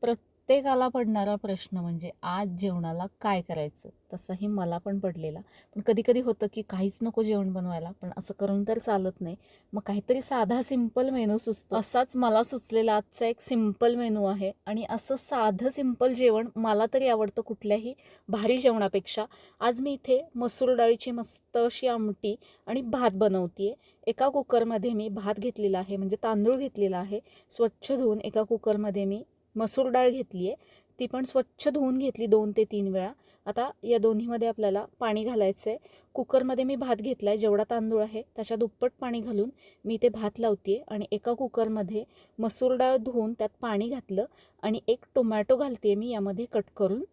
प्रत्येकाला पडणारा प्रश्न म्हणजे आज जेवणाला काय करायचं. तसंही मला पण पडलेला. पण कधी-कधी होतं की काहीच नको जेवण बनवायला, पण असं करून तर चालत नाही. मग काहीतरी साधा सिंपल मेनू सुचतो. असाच मला सुचलेला आजचा एक सिंपल मेनू आहे आणि असं साधं सिंपल जेवण मला तरी आवडतं कुठल्याही भारी जेवणापेक्षा. आज मी इथे मसूर डाळीची मस्त अशी आमटी आणि भात बनवते. एका कुकरमध्ये मी भात घेतलेला आहे, म्हणजे तांदूळ घेतलेला आहे. स्वच्छ धुवून एका कुकरमध्ये मी मसूर डाळ घेतली आहे. ती पण स्वच्छ धुवून घेतली 2 ते 3 वेळा. आता या दोन्हीमध्ये आपल्याला पाणी घालायचं आहे. कुकरमध्ये मी भात घेतला आहे, जेवढा तांदूळ आहे त्याच्या दुप्पट पाणी घालून मी ते भात लावते आहे आणि एका कुकरमध्ये मसूर डाळ धुवून त्यात पाणी घातलं आणि एक टोमॅटो घालते मी यामध्ये कट करून.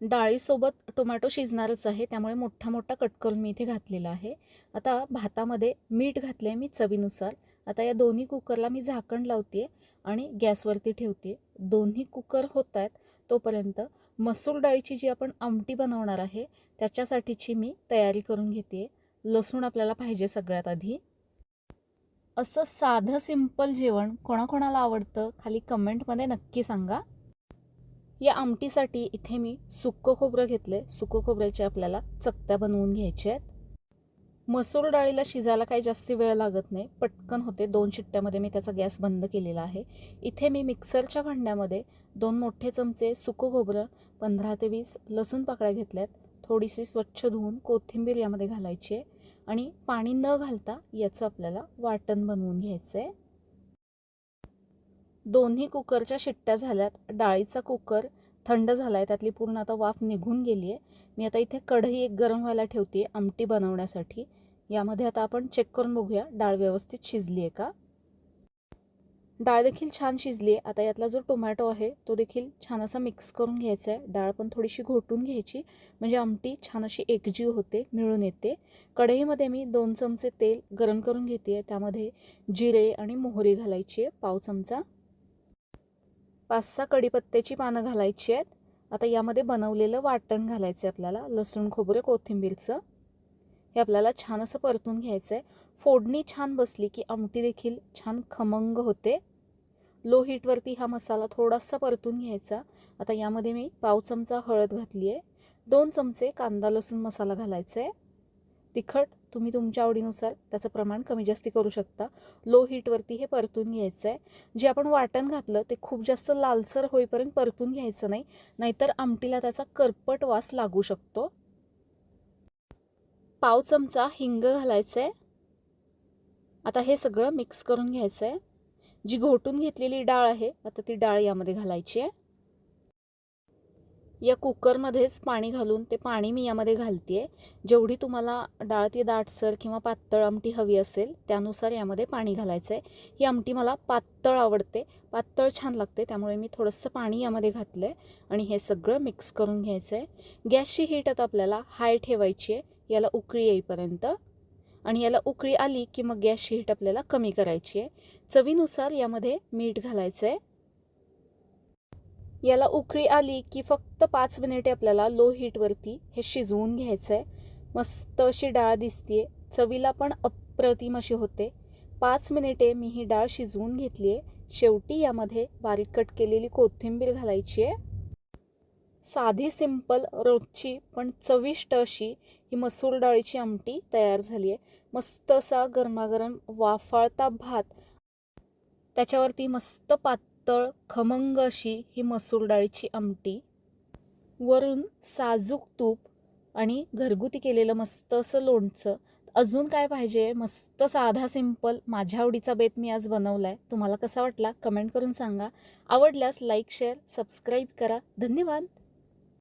डाळीसोबत टोमॅटो शिजणारच आहे, त्यामुळे मोठा मोठा कट करून मी इथे घातलेला आहे. आता भातामध्ये मीठ घातलं आहे मी चवीनुसार. आता या दोन्ही कुकरला मी झाकण लावते आणि गॅसवरती ठेवते. दोन्ही कुकर होत आहेत तोपर्यंत मसूर डाळीची जी आपण आमटी बनवणार आहे त्याच्यासाठीची मी तयारी करून घेते. लसूण आपल्याला पाहिजे सगळ्यात आधी. असं साधं सिंपल जेवण कोणाकोणाला आवडतं खाली कमेंटमध्ये नक्की सांगा. या आमटीसाठी इथे मी सुक्कं खोबरं घेतले. सुक्कं खोबऱ्याचे आपल्याला चकत्या बनवून घ्यायच्या आहेत. मसूर डाळीला शिजायला काही जास्त वेळ लागत नाही, पटकन होते. 2 शिट्ट्यामध्ये मी त्याचा गॅस बंद केलेला आहे. इथे मी मिक्सरच्या भांड्यामध्ये 2 मोठे चमचे सुकं खोबरं, 15 ते 20 लसूण पाकळ्या घेतल्यात. थोडीशी स्वच्छ धुवून कोथिंबीर यामध्ये घालायची आहे आणि पाणी न घालता याचं आपल्याला वाटण बनवून घ्यायचं आहे. दोन्ही कुकरच्या शिट्ट्या झाल्यात. डाळीचा कुकर थंड झाला आहे, त्यातली पूर्ण आता वाफ निघून गेली आहे. मी आता इथे कढई एक गरम व्हायला ठेवते आमटी बनवण्यासाठी. यामध्ये आता आपण चेक करून बघूया डाळ व्यवस्थित शिजली आहे का. डाळ देखील छान शिजली आहे. आता यातला जो टोमॅटो आहे तो देखील छान असा मिक्स करून घ्यायचा आहे. डाळ पण थोडीशी घोटून घ्यायची, म्हणजे आमटी छान अशी एकजीव होते, मिळून येते. कढईमध्ये मी 2 चमचे तेल गरम करून घेते. त्यामध्ये जिरे आणि मोहरी घालायची आहे, पाव चमचा. 5-6 कढीपत्त्याची पानं घालायची आहेत. आता यामध्ये बनवलेलं वाटण घालायचं आहे आपल्याला, लसूण खोबरं कोथिंबीरचं. हे आपल्याला छान असं परतून घ्यायचं आहे. फोडणी छान बसली की आमटी देखील छान खमंग होते. लो हीटवरती हा मसाला थोडासा परतून घ्यायचा. आता यामध्ये मी पाव चमचा हळद घातली आहे. 2 चमचे कांदा लसूण मसाला घालायचा आहे. तिखट तुम्ही तुमच्या आवडीनुसार त्याचं प्रमाण कमी जास्ती करू शकता. लो हीटवरती हे परतून घ्यायचं आहे. जे आपण वाटण घातलं ते खूप जास्त लालसर होईपर्यंत परतून घ्यायचं नाही, नाहीतर आमटीला त्याचा करपट वास लागू शकतो. पाव चमचा हिंग घालायचं आहे. आता हे सगळं मिक्स करून घ्यायचं आहे. जी घोटून घेतलेली डाळ आहे आता ती डाळ यामध्ये घालायची आहे. या कुकरमध्येच पाणी घालून ते पाणी मी यामध्ये घालते आहे. जेवढी तुम्हाला डाळ ती दाटसर किंवा पातळ आमटी हवी असेल त्यानुसार यामध्ये पाणी घालायचं आहे. ही आमटी मला पातळ आवडते, पातळ छान लागते, त्यामुळे मी थोडंसं पाणी यामध्ये घातलं आहे आणि हे सगळं मिक्स करून घ्यायचं आहे. गॅसची हीट आता आपल्याला हाय ठेवायची आहे याला उकळी येईपर्यंत, आणि याला उकळी आली की मग गॅसची हीट आपल्याला कमी करायची आहे. चवीनुसार यामध्ये मीठ घालायचं आहे. याला उकळी आली की फक्त 5 मिनिटे आपल्याला लो हीटवरती हे शिजवून घ्यायचं आहे. मस्त अशी डाळ दिसते, चवीला पण अप्रतिम अशी होते. 5 मिनिटे मी ही डाळ शिजवून घेतली आहे. शेवटी यामध्ये बारीक कट केलेली कोथिंबीर घालायची आहे. साधी सिंपल रोजची पण चविष्ट अशी ही मसूर डाळीची आमटी तयार झाली आहे. मस्त असा गरमागरम वाफाळता भात, त्याच्यावरती मस्त पातळ खमंग अशी ही मसूर डाळीची आमटी, वरून साजूक तूप आणि घरगुती केलेलं मस्त असं लोणचं. अजून काय पाहिजे. मस्त साधा सिंपल माझ्या आवडीचा बेत मी आज बनवला आहे. तुम्हाला कसा वाटला कमेंट करून सांगा. आवडल्यास लाईक शेअर सबस्क्राईब करा. धन्यवाद.